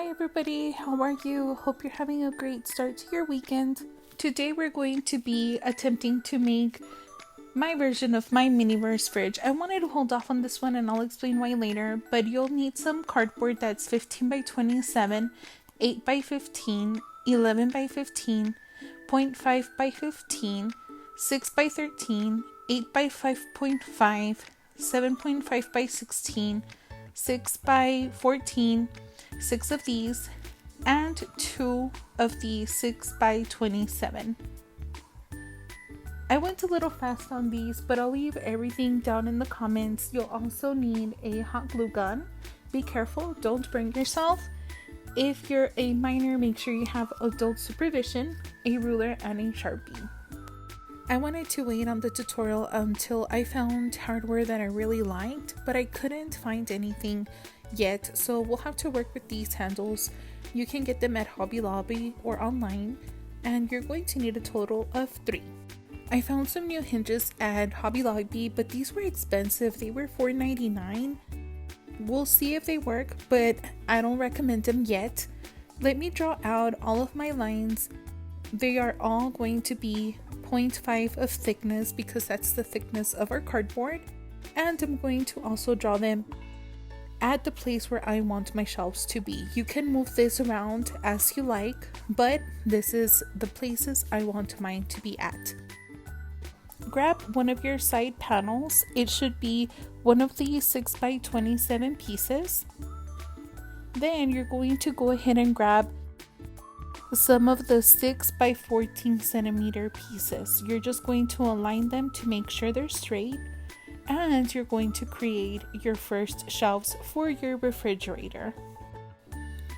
Hi everybody, how are you? Hope you're having a great start to your weekend. Today we're going to be attempting to make my version of my miniverse fridge. I wanted to hold off on this one and I'll explain why later, but you'll need some cardboard that's 15 by 27, 8 by 15, 11 by 15, 0.5 by 15, 6 by 13, 8 by 5.5, 7.5 by 16, 6 by 14, 6 of these, and 2 of the 6 by 27. I went a little fast on these, but I'll leave everything down in the comments. You'll also need a hot glue gun. Be careful, don't burn yourself. If you're a minor, make sure you have adult supervision, a ruler, and a Sharpie. I wanted to wait on the tutorial until I found hardware that I really liked, but I couldn't find anything yet, so we'll have to work with these handles. You can get them at Hobby Lobby or online, and you're going to need a total of 3. I found some new hinges at Hobby Lobby, but these were expensive. They were $4.99. We'll see if they work, but I don't recommend them yet. Let me draw out all of my lines. They are all going to be 0.5 of thickness because that's the thickness of our cardboard, and I'm going to also draw them at the place where I want my shelves to be. You can move this around as you like, but this is the places I want mine to be at. Grab one of your side panels. It should be one of the 6 by 27 pieces. Then you're going to go ahead and grab some of the 6 by 14 centimeter pieces. You're just going to align them to make sure they're straight, and you're going to create your first shelves for your refrigerator.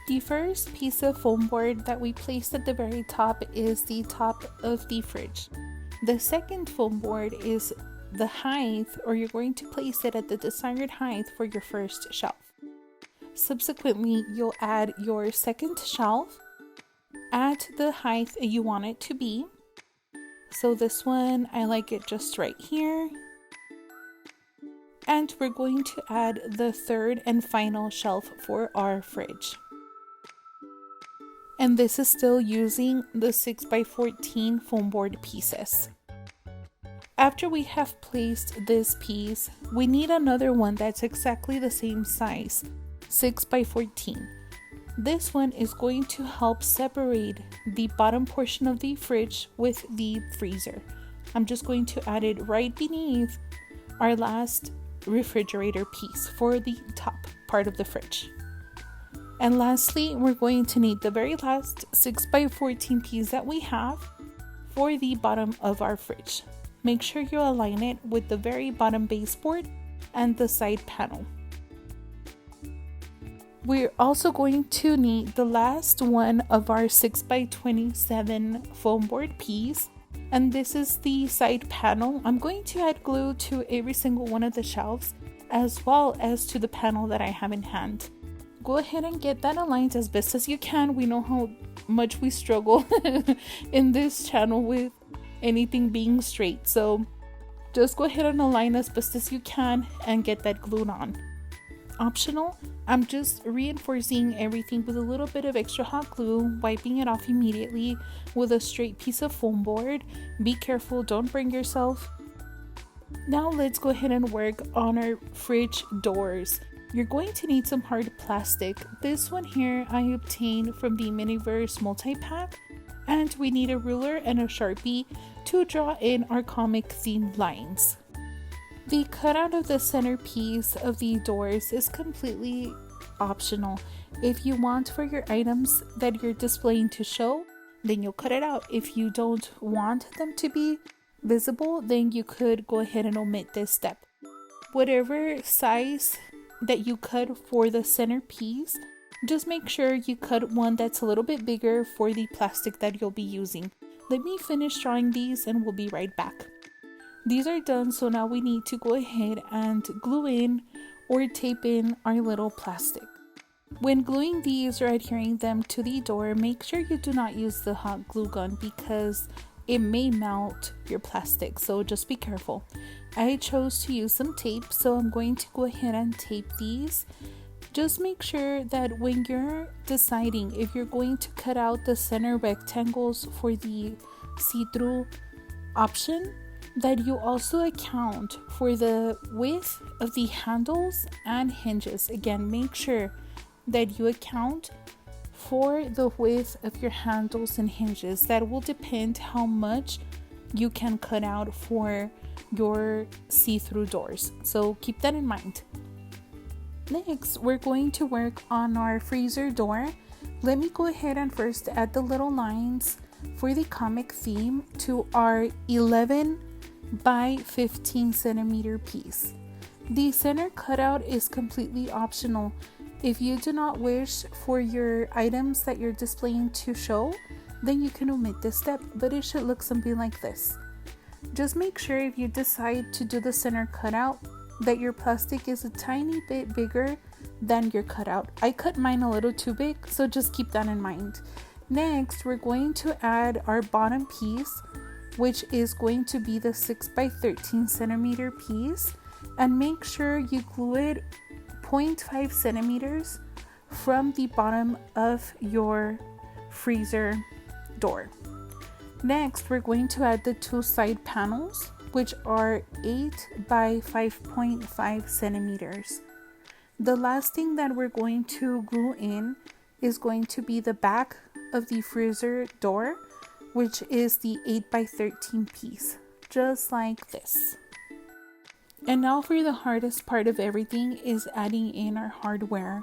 The first piece of foam board that we placed at the very top is the top of the fridge. The second foam board is the height, or you're going to place it at the desired height for your first shelf. Subsequently, you'll add your second shelf at the height you want it to be. So this one, I like it just right here. And we're going to add the third and final shelf for our fridge. And this is still using the 6 by 14 foam board pieces. After we have placed this piece, we need another one that's exactly the same size, 6 by 14. This one is going to help separate the bottom portion of the fridge with the freezer. I'm just going to add it right beneath our last refrigerator piece for the top part of the fridge. And lastly, we're going to need the very last 6 by 14 piece that we have for the bottom of our fridge. Make sure you align it with the very bottom baseboard and the side panel. We're also going to need the last one of our 6 by 27 foam board piece, and this is the side panel. I'm going to add glue to every single one of the shelves as well as to the panel that I have in hand. Go ahead and get that aligned as best as you can. We know how much we struggle in this channel with anything being straight, so just go ahead and align as best as you can and get that glued on. Optional, I'm just reinforcing everything with a little bit of extra hot glue, wiping it off immediately with a straight piece of foam board. Be careful, don't burn yourself. Now let's go ahead and work on our fridge doors. You're going to need some hard plastic. This one here I obtained from the Miniverse multi-pack, and we need a ruler and a Sharpie to draw in our comic theme lines. The cutout of the centerpiece of the doors is completely optional. If you want for your items that you're displaying to show, then you'll cut it out. If you don't want them to be visible, then you could go ahead and omit this step. Whatever size that you cut for the centerpiece, just make sure you cut one that's a little bit bigger for the plastic that you'll be using. Let me finish drawing these and we'll be right back. These are done, so now we need to go ahead and glue in or tape in our little plastic. When gluing these or adhering them to the door, make sure you do not use the hot glue gun because it may melt your plastic, so just be careful. I chose to use some tape, so I'm going to go ahead and tape these Just make sure that when you're deciding if you're going to cut out the center rectangles for the see-through option, that you also account for the width of the handles and hinges. Again, make sure that you account for the width of your handles and hinges. That will depend how much you can cut out for your see-through doors. So keep that in mind. Next, we're going to work on our freezer door. Let me go ahead and first add the little lines for the comic theme to our 11 by 15 centimeter piece. The center cutout is completely optional. If you do not wish for your items that you're displaying to show, then you can omit this step, but it should look something like this. Just make sure if you decide to do the center cutout that your plastic is a tiny bit bigger than your cutout. I cut mine a little too big, so just keep that in mind. Next, we're going to add our bottom piece, which is going to be the 6 by 13 centimeter piece, and make sure you glue it 0.5 centimeters from the bottom of your freezer door. Next, we're going to add the two side panels, which are 8 by 5.5 centimeters. The last thing that we're going to glue in is going to be the back of the freezer door, which is the 8 by 13 piece, just like this. And now for the hardest part of everything is adding in our hardware.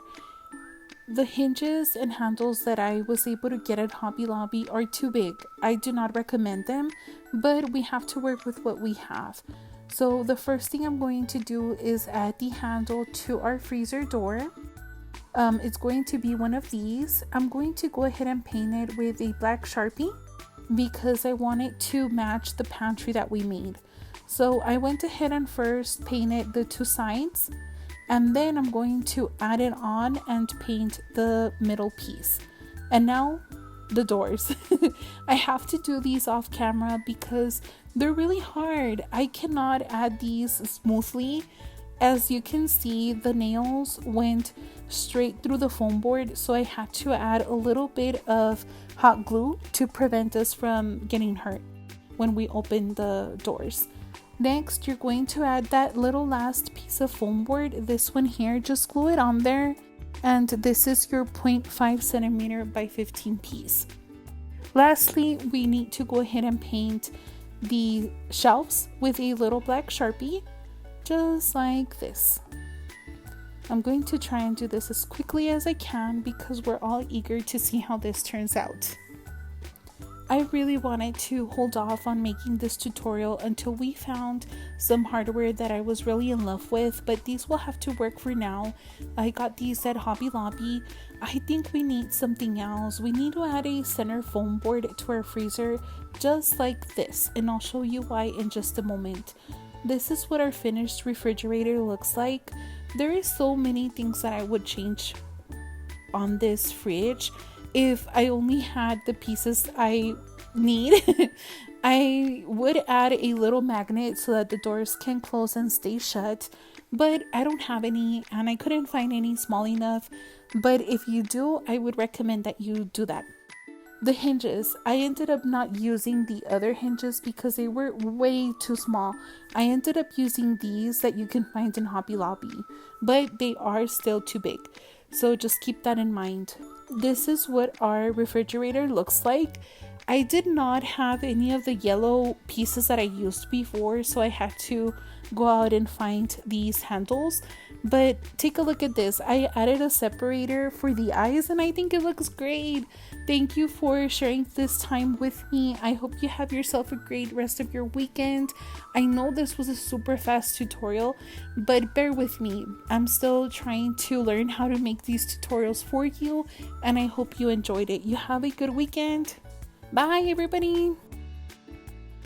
The hinges and handles that I was able to get at Hobby Lobby are too big. I do not recommend them, but we have to work with what we have. So the first thing I'm going to do is add the handle to our freezer door. It's going to be one of these. I'm going to go ahead and paint it with a black Sharpie because I want it to match the pantry that we made. So I went ahead and first painted the two sides, and then I'm going to add it on and paint the middle piece. And now the doors. I have to do these off camera because they're really hard. I cannot add these smoothly. As you can see, the nails went straight through the foam board, so I had to add a little bit of hot glue to prevent us from getting hurt when we open the doors. Next, you're going to add that little last piece of foam board, this one here. Just glue it on there, and this is your 0.5 centimeter by 15 piece. Lastly, we need to go ahead and paint the shelves with a little black Sharpie, just like this. I'm going to try and do this as quickly as I can because we're all eager to see how this turns out. I really wanted to hold off on making this tutorial until we found some hardware that I was really in love with, but these will have to work for now. I got these at Hobby Lobby. I think we need something else. We need to add a center foam board to our freezer just like this, and I'll show you why in just a moment. This is what our finished refrigerator looks like. There is so many things that I would change on this fridge. If I only had the pieces I need, I would add a little magnet so that the doors can close and stay shut, but I don't have any and I couldn't find any small enough. But if you do, I would recommend that you do that. The hinges, I ended up not using the other hinges because they were way too small. I ended up using these that you can find in Hobby Lobby, but they are still too big. So just keep that in mind. This is what our refrigerator looks like. I did not have any of the yellow pieces that I used before, so I had to go out and find these handles. But take a look at this. I added a separator for the eyes and I think it looks great. Thank you for sharing this time with me. I hope you have yourself a great rest of your weekend. I know this was a super fast tutorial, but bear with me. I'm still trying to learn how to make these tutorials for you, and I hope you enjoyed it. You have a good weekend. Bye, everybody.